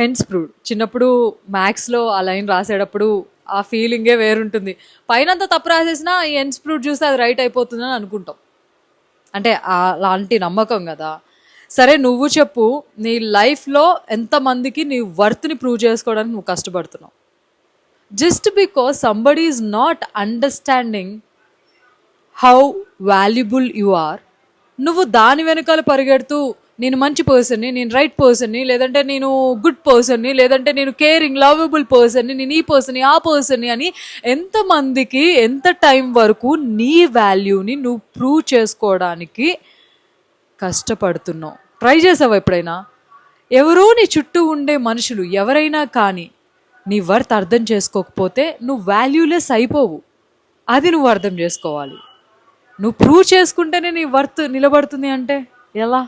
Hence proved. చిన్నప్పుడు మ్యాథ్స్లో ఆ లైన్ రాసేటప్పుడు ఆ ఫీలింగే వేరుంటుంది. పైనంతా తప్పు రాసేసినా ఈ హెన్స్ ప్రూవ్డ్ చూస్తే అది రైట్ అయిపోతుందని అనుకుంటాం. అంటే అలాంటి నమ్మకం కదా. సరే నువ్వు చెప్పు, నీ లైఫ్లో ఎంతమందికి నీ వర్త్ని ప్రూవ్ చేసుకోవడానికి నువ్వు కష్టపడుతున్నావు? Just because somebody is not understanding how valuable you are, నువ్వు దాని వెనకాల పరిగెడుతూ నేను మంచి పర్సన్ని, నేను రైట్ పర్సన్ని, లేదంటే నేను గుడ్ పర్సన్ని, లేదంటే నేను కేరింగ్ లవబుల్ పర్సన్ని, నేను ఈ పర్సన్ని ఆ పర్సన్ని అని ఎంతమందికి ఎంత టైం వరకు నీ వాల్యూని నువ్వు ప్రూవ్ చేసుకోవడానికి కష్టపడుతున్నావు? ట్రై చేసావా ఎప్పుడైనా? ఎవరో నీ చుట్టూ ఉండే మనుషులు ఎవరైనా కానీ నీ వర్త్ అర్థం చేసుకోకపోతే నువ్వు వాల్యూలెస్ అయిపోవు. అది నువ్వు అర్థం చేసుకోవాలి. నువ్వు ప్రూవ్ చేసుకుంటేనే నీ వర్త్ నిలబడుతుంది అంటే ఎలా?